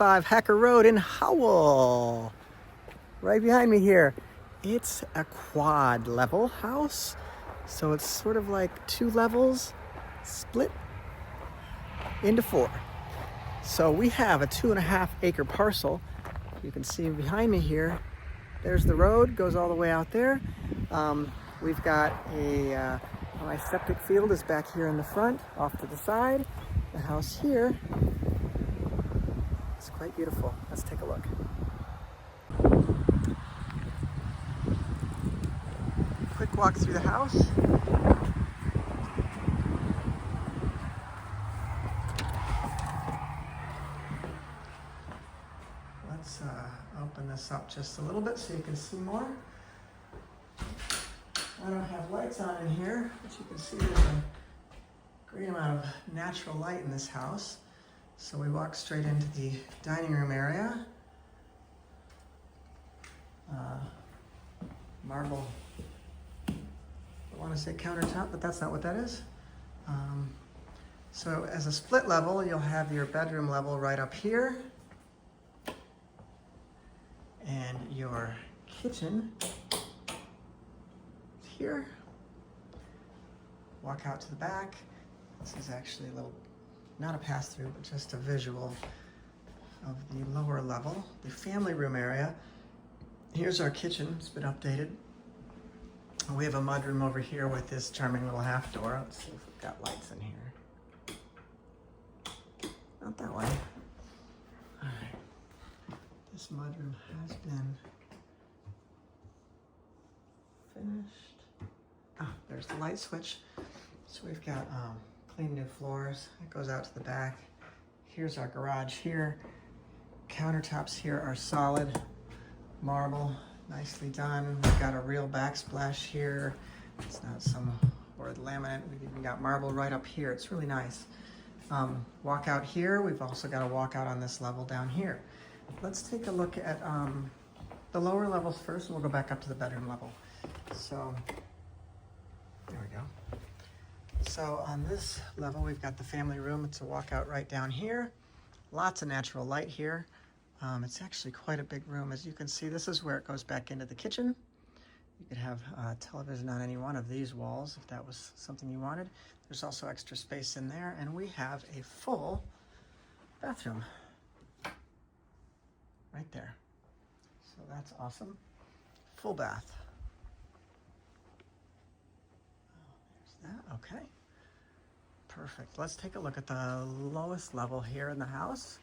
125 Hacker Road in Howell. Right behind me here. It's a quad level house. So it's sort of like 2 levels split into 4. So we have a 2.5 acre parcel. You can see behind me here, there's the road, goes all the way out there. We've got my septic field is back here in the front, off to the side. The house here is quite beautiful. Let's take a look. Quick walk through the house. Let's open this up just a little bit so you can see more. I don't have lights on in here, but you can see there's a great amount of natural light in this house. So we walk straight into the dining room area. Marble, I want to say countertop, but that's not what that is. So as a split level, you'll have your bedroom level right up here. And your kitchen here. Walk out to the back. This is actually a little, not a pass-through, but just a visual of the lower level, the family room area. Here's our kitchen. It's been updated. We have a mudroom over here with this charming little half door. Let's see if we've got lights in here. Not that way. All right. This mudroom has been finished. There's the light switch. So we've got clean new floors. It goes out to the back. Here's our garage here. Countertops here are solid marble, nicely done. We've got a real backsplash here. It's not some horrid laminate. We've even got marble right up here. It's really nice. Walk out here. We've also got a walkout on this level down here. Let's take a look at the lower levels first, and we'll go back up to the bedroom level. So, there we go. So on this level, we've got the family room. It's a walkout right down here. Lots of natural light here. It's actually quite a big room. As you can see, this is where it goes back into the kitchen. You could have television on any one of these walls if that was something you wanted. There's also extra space in there, and we have a full bathroom right there. So that's awesome. Full bath. There's that. Okay. Perfect. Let's take a look at the lowest level here in the house.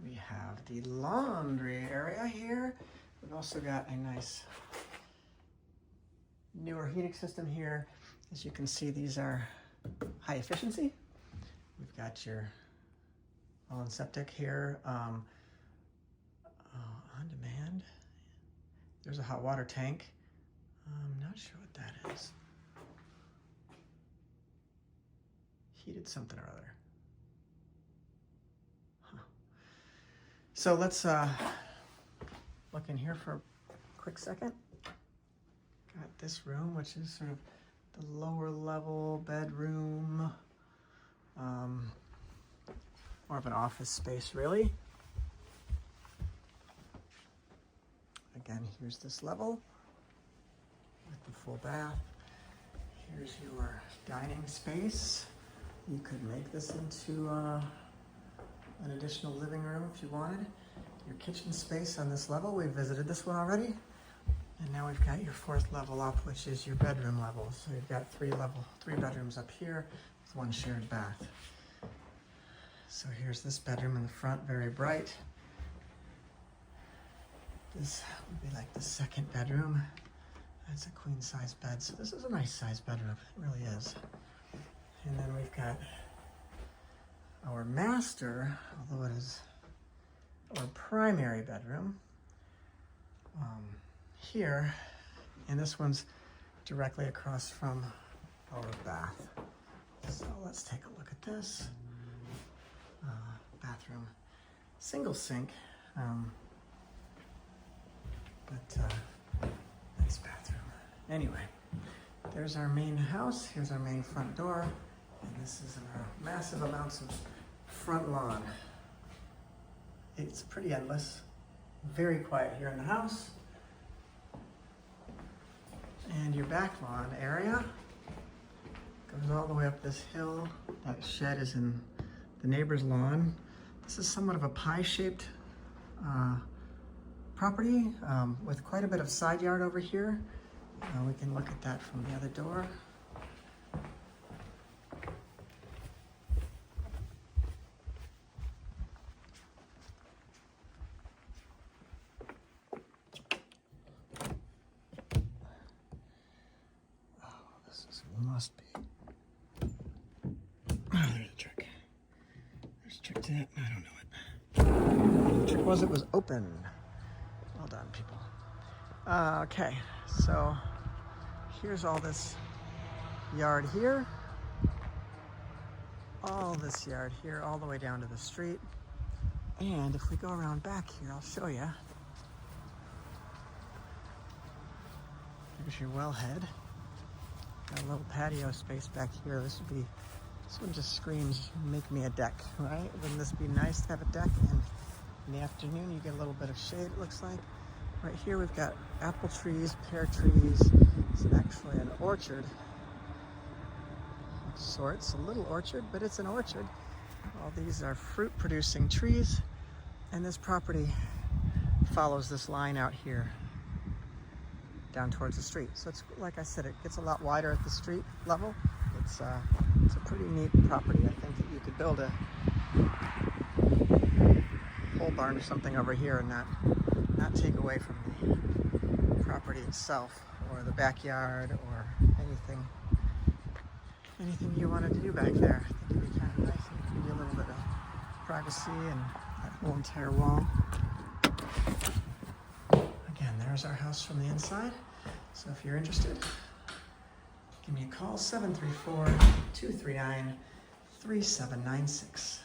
We have the laundry area here. We've also got a nice newer heating system here. As you can see, these are high efficiency. We've got your all-in septic here. On demand. There's a hot water tank. I'm not sure what that is. Heated something or other. Huh. So let's look in here for a quick second. Got this room, which is sort of the lower level bedroom. More of an office space, really. Again, here's this level with the full bath. Here's your dining space. You could make this into an additional living room if you wanted. Your kitchen space on this level, we visited this one already. And now we've got your 4th level up, which is your bedroom level. So you've got 3 bedrooms up here with 1 shared bath. So here's this bedroom in the front, very bright. This would be like the 2nd bedroom. That's a queen size bed. So this is a nice size bedroom, it really is. And then we've got our master, although it is our primary bedroom, here. And this one's directly across from our bath. So let's take a look at this. Bathroom, single sink, but nice bathroom. Anyway, there's our main house. Here's our main front door. And this is massive amounts of front lawn. It's pretty endless. Very quiet here in the house. And your back lawn area goes all the way up this hill. That shed is in the neighbor's lawn. This is somewhat of a pie-shaped property with quite a bit of side yard over here. We can look at that from the other door. Must be. Oh, there's a trick. There's a trick to that. I don't know it. The trick was it was open. Well done, people. Okay, so here's all this yard here. All this yard here, all the way down to the street. And if we go around back here, I'll show you. Here's your wellhead. Got a little patio space back here. This one just screams, make me a deck, right? Wouldn't this be nice to have a deck? And in the afternoon, you get a little bit of shade, it looks like. Right here, we've got apple trees, pear trees. It's actually an orchard of sorts, a little orchard, but it's an orchard. All these are fruit-producing trees, and this property follows this line out here down towards the street. So it's, like I said, it gets a lot wider at the street level. It's a pretty neat property. I think that you could build a pole barn or something over here and not take away from the property itself or the backyard or anything you wanted to do back there. I think it'd be kind of nice and give you a little bit of privacy and that whole entire wall. Again, there's our house from the inside. So if you're interested, give me a call, 734-239-3796.